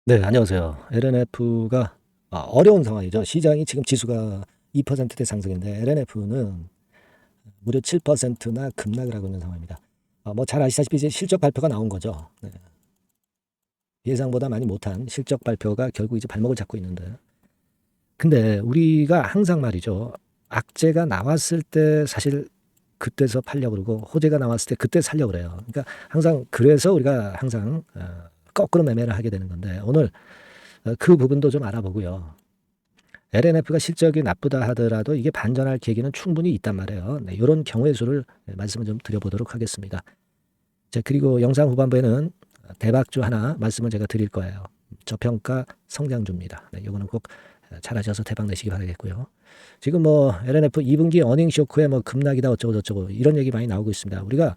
네, 안녕하세요. LNF가 어려운 상황이죠. 시장이 지금 지수가 2%대 상승인데 LNF는 무려 7%나 급락을 하고 있는 상황입니다. 뭐 잘 아시다시피 이제 실적 발표가 나온 거죠. 네. 예상보다 많이 못한 실적 발표가 결국 이제 발목을 잡고 있는데, 근데 우리가 항상 말이죠. 악재가 나왔을 때 사실 그때서 팔려고 그러고 호재가 나왔을 때 그때 살려고 그래요. 그러니까 항상 그래서 우리가 항상 거꾸로 매매를 하게 되는 건데, 오늘 그 부분도 좀 알아보고요. LNF가 실적이 나쁘다 하더라도 이게 반전할 계기는 충분히 있단 말이에요. 네, 이런 경우의 수를 말씀을 좀 드려보도록 하겠습니다. 자, 그리고 영상 후반부에는 대박주 하나 말씀을 제가 드릴 거예요. 저평가 성장주입니다. 네, 이거는 꼭 잘하셔서 대박 내시기 바라겠고요. 지금 뭐 LNF 2분기 어닝 쇼크에 뭐 급락이다 어쩌고 저쩌고 이런 얘기 많이 나오고 있습니다. 우리가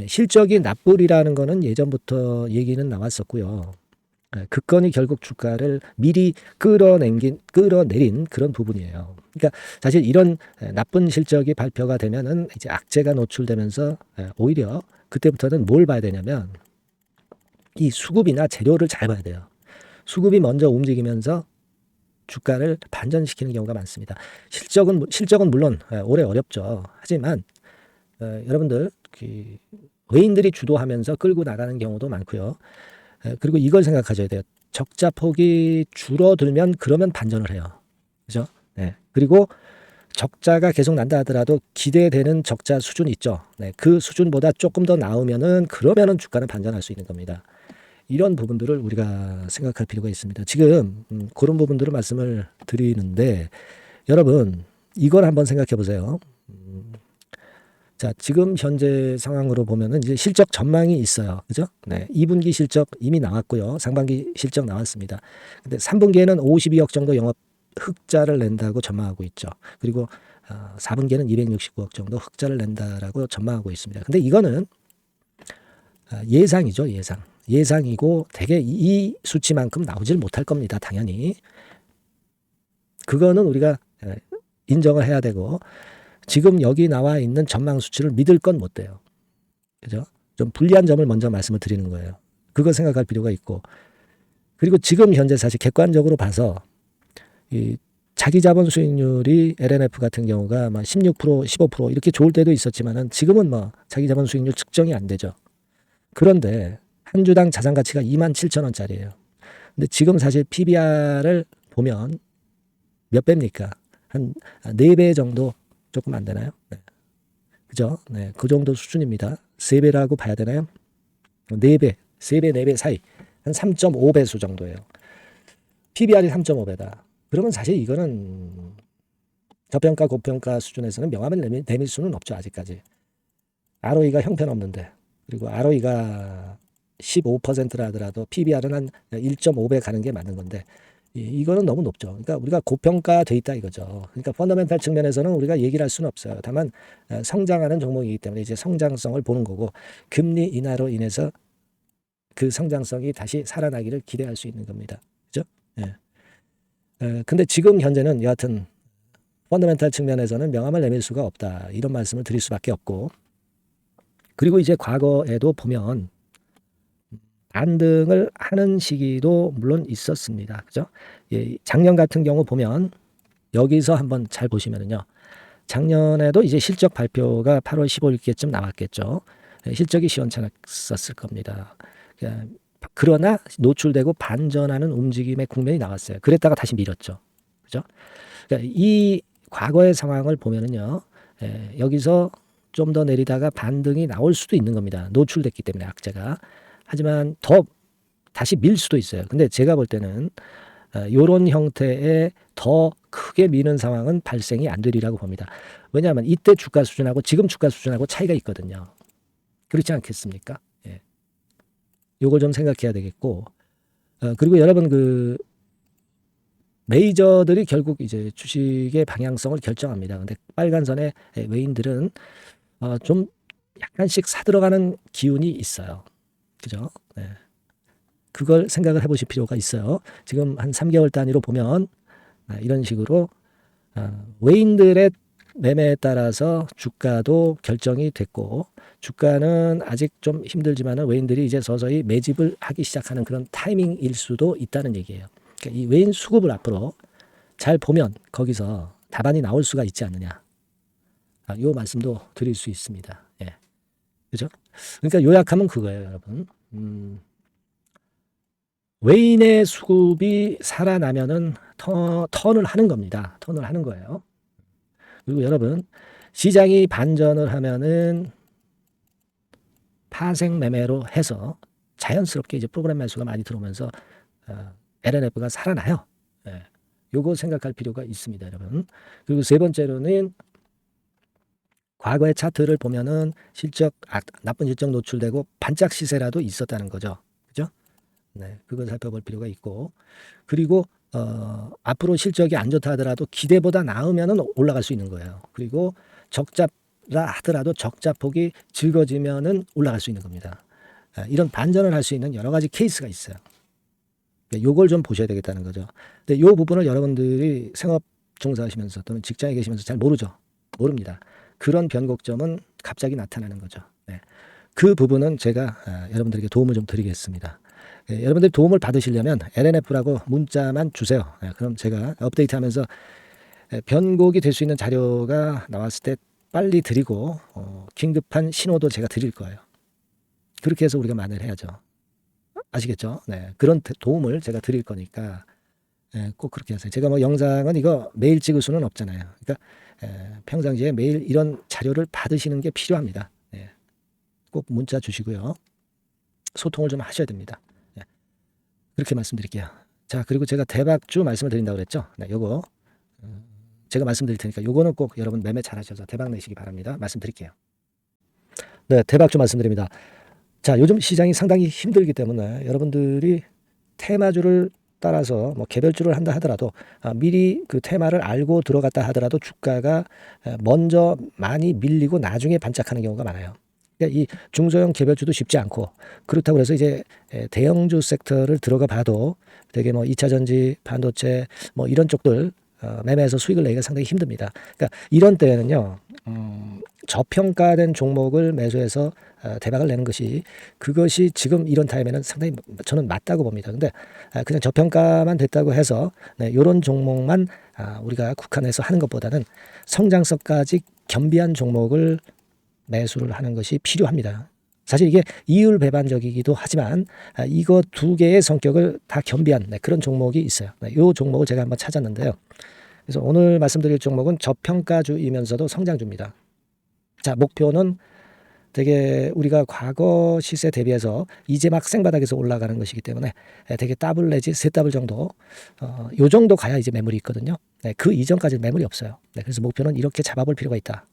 실적이 나쁘리라는 거는 예전부터 얘기는 나왔었고요. 그 건이 결국 주가를 미리 끌어내린 그런 부분이에요. 그러니까 사실 이런 나쁜 실적이 발표가 되면은 이제 악재가 노출되면서 오히려 그때부터는 뭘 봐야 되냐면 이 수급이나 재료를 잘 봐야 돼요. 수급이 먼저 움직이면서 주가를 반전시키는 경우가 많습니다. 실적은 물론 올해 어렵죠. 하지만 여러분들 외인들이 주도하면서 끌고 나가는 경우도 많고요. 그리고 이걸 생각하셔야 돼요. 적자 폭이 줄어들면 그러면 반전을 해요. 그죠? 네. 그리고 적자가 계속 난다 하더라도 기대되는 적자 수준 있죠. 네. 그 수준보다 조금 더 나오면은 그러면은 주가는 반전할 수 있는 겁니다. 이런 부분들을 우리가 생각할 필요가 있습니다. 지금 그런 부분들을 말씀을 드리는데 여러분 이걸 한번 생각해 보세요. 자, 지금 현재 상황으로 보면은 이제 실적 전망이 있어요. 그죠? 네. 2분기 실적 이미 나왔고요. 상반기 실적 나왔습니다. 근데 3분기에는 52억 정도 영업 흑자를 낸다고 전망하고 있죠. 그리고 4분기에는 269억 정도 흑자를 낸다라고 전망하고 있습니다. 근데 이거는 예상이죠, 예상. 예상이고 대개 이 수치만큼 나오질 못할 겁니다. 당연히. 그거는 우리가 인정을 해야 되고 지금 여기 나와 있는 전망 수치를 믿을 건 못 돼요. 그죠? 좀 불리한 점을 먼저 말씀을 드리는 거예요. 그거 생각할 필요가 있고. 그리고 지금 현재 사실 객관적으로 봐서 이 자기 자본 수익률이 LNF 같은 경우가 막 16%, 15% 이렇게 좋을 때도 있었지만은 지금은 뭐 자기 자본 수익률 측정이 안 되죠. 그런데 한 주당 자산 가치가 27,000원짜리예요. 근데 지금 사실 PBR을 보면 몇 배입니까? 한 4배 정도 조금 안 되나요? 네. 그죠? 네. 그 정도 수준입니다. 3배라고 봐야 되나요? 4배, 3배, 4배 사이. 한 3.5배수 정도예요. PBR이 3.5배다. 그러면 사실 이거는 저평가, 고평가 수준에서는 명함을 내밀 수는 없죠, 아직까지. ROE가 형편없는데. 그리고 ROE가 15%라 하더라도 PBR은 한 1.5배 가는 게 맞는 건데, 이거는 너무 높죠. 그러니까 우리가 고평가돼 있다 이거죠. 그러니까 펀더멘탈 측면에서는 우리가 얘기를 할 수는 없어요. 다만 성장하는 종목이기 때문에 이제 성장성을 보는 거고 금리 인하로 인해서 그 성장성이 다시 살아나기를 기대할 수 있는 겁니다. 그죠? 예. 근데 지금 현재는 여하튼 펀더멘탈 측면에서는 명함을 내밀 수가 없다. 이런 말씀을 드릴 수밖에 없고 그리고 이제 과거에도 보면 반등을 하는 시기도 물론 있었습니다. 그죠? 예, 작년 같은 경우 보면 여기서 한번 잘 보시면은요. 작년에도 이제 실적 발표가 8월 15일께쯤 나왔겠죠. 예, 실적이 시원찮았었을 겁니다. 그러나 노출되고 반전하는 움직임의 국면이 나왔어요. 그랬다가 다시 밀었죠. 그죠? 그러니까 이 과거의 상황을 보면은요. 여기서 좀 더 내리다가 반등이 나올 수도 있는 겁니다. 노출됐기 때문에 악재가. 하지만 더 다시 밀 수도 있어요. 근데 제가 볼 때는 이런 형태의 더 크게 미는 상황은 발생이 안 되리라고 봅니다. 왜냐하면 이때 주가 수준하고 지금 주가 수준하고 차이가 있거든요. 그렇지 않겠습니까? 예. 요걸 좀 생각해야 되겠고, 그리고 여러분 메이저들이 결국 이제 주식의 방향성을 결정합니다. 근데 빨간선의 외인들은 좀 약간씩 사들어가는 기운이 있어요. 그죠? 네. 그걸 생각을 해보실 필요가 있어요. 지금 한 3개월 단위로 보면 이런 식으로 외인들의 매매에 따라서 주가도 결정이 됐고 주가는 아직 좀 힘들지만은 외인들이 이제 서서히 매집을 하기 시작하는 그런 타이밍일 수도 있다는 얘기예요. 그러니까 이 외인 수급을 앞으로 잘 보면 거기서 답안이 나올 수가 있지 않느냐. 이 말씀도 드릴 수 있습니다. 예. 그죠? 그러니까 요약하면 그거예요, 여러분. 외인의 수급이 살아나면은 턴을 하는 겁니다. 턴을 하는 거예요. 그리고 여러분, 시장이 반전을 하면은 파생 매매로 해서 자연스럽게 이제 프로그램 매수가 많이 들어오면서 LNF가 살아나요. 예. 요거 생각할 필요가 있습니다, 여러분. 그리고 세 번째로는 과거의 차트를 보면은 나쁜 실적 노출되고 반짝 시세라도 있었다는 거죠. 그죠? 네, 그걸 살펴볼 필요가 있고, 그리고 앞으로 실적이 안 좋다 하더라도 기대보다 나으면은 올라갈 수 있는 거예요. 그리고 적자라 하더라도 적자 폭이 적어지면은 올라갈 수 있는 겁니다. 이런 반전을 할 수 있는 여러 가지 케이스가 있어요. 요걸 좀 보셔야 되겠다는 거죠. 근데 요 부분을 여러분들이 생업 종사하시면서 또는 직장에 계시면서 잘 모릅니다. 그런 변곡점은 갑자기 나타나는 거죠. 네. 그 부분은 제가 여러분들에게 도움을 좀 드리겠습니다. 여러분들이 도움을 받으시려면 LNF라고 문자만 주세요. 그럼 제가 업데이트하면서 변곡이 될 수 있는 자료가 나왔을 때 빨리 드리고 긴급한 신호도 제가 드릴 거예요. 그렇게 해서 우리가 만회를 해야죠. 아시겠죠? 네, 그런 도움을 제가 드릴 거니까 꼭 그렇게 하세요. 제가 뭐 영상은 이거 매일 찍을 수는 없잖아요. 그러니까 평상시에 매일 이런 자료를 받으시는 게 필요합니다. 네, 꼭 문자 주시고요. 소통을 좀 하셔야 됩니다. 네, 그렇게 말씀드릴게요. 자, 그리고 제가 대박주 말씀을 드린다고 그랬죠. 네, 요거 제가 말씀드릴 테니까 요거는 꼭 여러분 매매 잘 하셔서 대박 내시기 바랍니다. 말씀드릴게요. 네, 대박주 말씀드립니다. 자, 요즘 시장이 상당히 힘들기 때문에 여러분들이 테마주를 따라서 뭐 개별주를 한다 하더라도 미리 그 테마를 알고 들어갔다 하더라도 주가가 먼저 많이 밀리고 나중에 반짝하는 경우가 많아요. 그러니까 이 중소형 개별주도 쉽지 않고 그렇다고 해서 이제 대형주 섹터를 들어가 봐도 되게 뭐 2차전지, 반도체 뭐 이런 쪽들 매매해서 수익을 내기가 상당히 힘듭니다. 그러니까 이런 때에는요, 저평가된 종목을 매수해서 대박을 내는 그것이 지금 이런 타임에는 상당히 저는 맞다고 봅니다. 근데 그냥 저평가만 됐다고 해서 이런 종목만 우리가 국한해서 하는 것보다는 성장성까지 겸비한 종목을 매수를 하는 것이 필요합니다. 사실 이게 이율배반적이기도 하지만 이거 두 개의 성격을 다 겸비한 그런 종목이 있어요. 이 종목을 제가 한번 찾았는데요. 그래서 오늘 말씀드릴 종목은 저평가주이면서도 성장주입니다. 자, 목표는 되게 우리가 과거 시세 대비해서 이제 막 생바닥에서 올라가는 것이기 때문에 되게 더블 내지 세 더블 정도 요 정도 가야 이제 매물이 있거든요. 그 이전까지는 매물이 없어요. 그래서 목표는 이렇게 잡아볼 필요가 있다.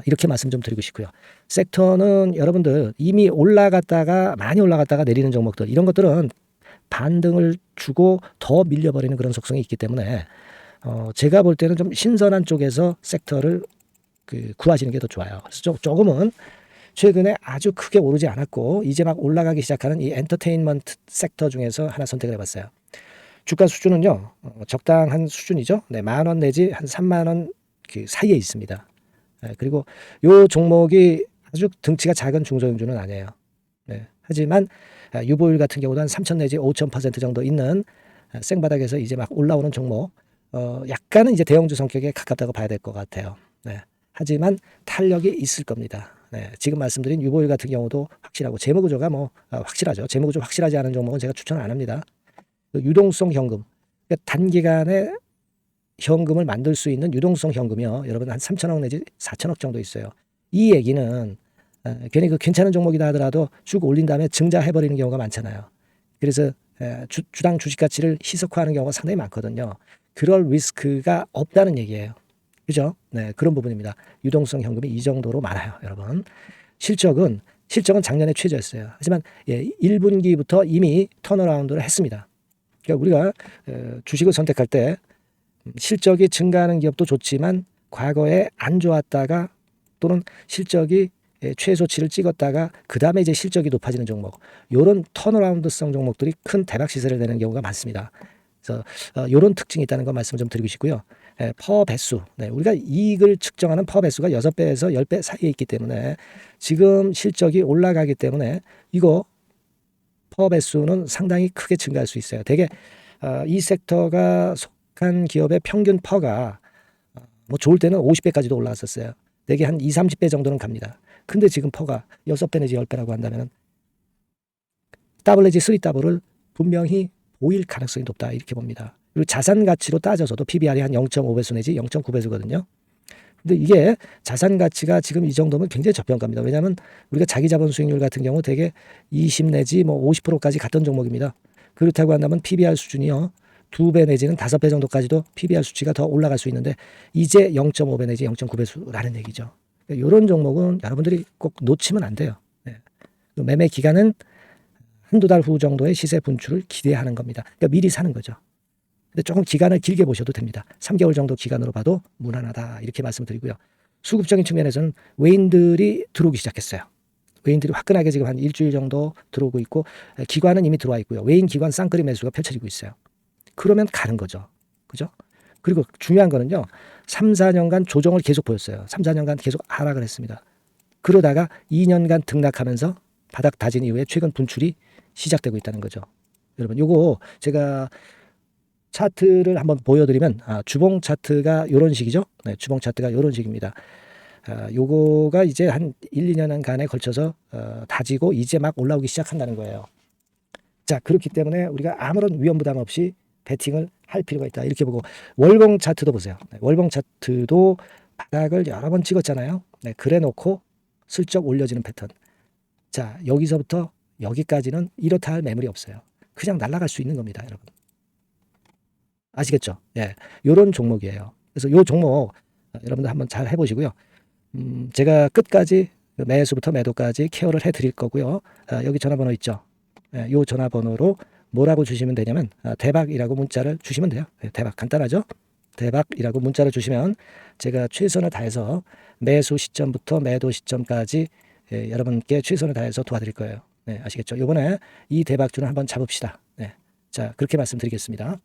이렇게 말씀 좀 드리고 싶고요. 섹터는 여러분들 이미 많이 올라갔다가 내리는 종목들 이런 것들은 반등을 주고 더 밀려버리는 그런 속성이 있기 때문에 제가 볼 때는 좀 신선한 쪽에서 섹터를 구하시는 게 더 좋아요. 그래서 조금은 최근에 아주 크게 오르지 않았고 이제 막 올라가기 시작하는 이 엔터테인먼트 섹터 중에서 하나 선택을 해봤어요. 주가 수준은요 적당한 수준이죠. 네, 10,000원 내지 한 30,000원 그 사이에 있습니다. 그리고 이 종목이 아주 등치가 작은 중소형주는 아니에요. 네, 하지만 유보율 같은 경우도 한 3,000 내지 5,000% 정도 있는 생바닥에서 이제 막 올라오는 종목 약간은 이제 대형주 성격에 가깝다고 봐야 될 것 같아요. 네, 하지만 탄력이 있을 겁니다. 네, 지금 말씀드린 유보율 같은 경우도 확실하고 재무구조가 확실하죠. 재무구조 확실하지 않은 종목은 제가 추천 안 합니다. 유동성 현금, 그러니까 단기간에 현금을 만들 수 있는 유동성 현금이요. 여러분 한 3,000억 내지 4,000억 정도 있어요. 이 얘기는 괜히 괜찮은 종목이다 하더라도 쭉 올린 다음에 증자해버리는 경우가 많잖아요. 그래서 주당 주식 가치를 희석화하는 경우가 상당히 많거든요. 그럴 리스크가 없다는 얘기예요. 그죠? 네, 그런 부분입니다. 유동성 현금이 이 정도로 많아요, 여러분. 실적은 작년에 최저였어요. 하지만 1분기부터 이미 턴어라운드를 했습니다. 그러니까 우리가 주식을 선택할 때 실적이 증가하는 기업도 좋지만 과거에 안 좋았다가 또는 실적이 최소치를 찍었다가 그 다음에 이제 실적이 높아지는 종목, 이런 턴어라운드성 종목들이 큰 대박 시세를 내는 경우가 많습니다. 그래서 이런 특징이 있다는 거 말씀을 좀 드리고 싶고요. 퍼 배수. 네, 우리가 이익을 측정하는 퍼 배수가 6배에서 10배 사이에 있기 때문에 지금 실적이 올라가기 때문에 이거 퍼 배수는 상당히 크게 증가할 수 있어요. 되게 이 섹터가 속한 기업의 평균 퍼가 뭐 좋을 때는 50배까지도 올라왔었어요. 되게 한 20, 30배 정도는 갑니다. 근데 지금 퍼가 6배 내지 10배라고 한다면 더블 내지 3더블을 분명히 보일 가능성이 높다 이렇게 봅니다. 그리고 자산 가치로 따져서도 PBR이 한 0.5배수 내지 0.9배수거든요. 근데 이게 자산 가치가 지금 이 정도면 굉장히 저평가입니다. 왜냐하면 우리가 자기 자본 수익률 같은 경우 되게 20 내지 뭐 50%까지 갔던 종목입니다. 그렇다고 한다면 PBR 수준이요. 2배 내지는 5배 정도까지도 PBR 수치가 더 올라갈 수 있는데 이제 0.5배 내지 0.9배수라는 얘기죠. 이런 종목은 여러분들이 꼭 놓치면 안 돼요. 네. 매매 기간은 한두 달 후 정도의 시세 분출을 기대하는 겁니다. 그러니까 미리 사는 거죠. 근데 조금 기간을 길게 보셔도 됩니다. 3개월 정도 기간으로 봐도 무난하다 이렇게 말씀드리고요. 수급적인 측면에서는 외인들이 들어오기 시작했어요. 외인들이 화끈하게 지금 한 일주일 정도 들어오고 있고 기관은 이미 들어와 있고요. 외인 기관 쌍끌이 매수가 펼쳐지고 있어요. 그러면 가는 거죠. 그죠? 그리고 중요한 거는요. 3, 4년간 조정을 계속 보였어요. 3, 4년간 계속 하락을 했습니다. 그러다가 2년간 등락하면서 바닥 다진 이후에 최근 분출이 시작되고 있다는 거죠. 여러분 요거 제가 차트를 한번 보여드리면 주봉 차트가 이런 식이죠. 네, 주봉 차트가 이런 식입니다. 요거가 이제 한 1, 2년간에 걸쳐서 다지고 이제 막 올라오기 시작한다는 거예요. 자, 그렇기 때문에 우리가 아무런 위험 부담 없이 베팅을 할 필요가 있다. 이렇게 보고 월봉 차트도 보세요. 네, 월봉 차트도 바닥을 여러 번 찍었잖아요. 네, 그래 놓고 슬쩍 올려지는 패턴. 자, 여기서부터 여기까지는 이렇다 할 매물이 없어요. 그냥 날아갈 수 있는 겁니다, 여러분. 아시겠죠? 예, 요런 종목이에요. 그래서 요 종목 여러분들 한번 잘 해보시고요. 제가 끝까지 매수부터 매도까지 케어를 해드릴 거고요. 여기 전화번호 있죠? 예, 요 전화번호로 뭐라고 주시면 되냐면 대박이라고 문자를 주시면 돼요. 예, 대박 간단하죠? 대박이라고 문자를 주시면 제가 최선을 다해서 매수 시점부터 매도 시점까지 여러분께 최선을 다해서 도와드릴 거예요. 네, 아시겠죠? 이번에 이 대박주를 한번 잡읍시다. 네, 자 그렇게 말씀드리겠습니다.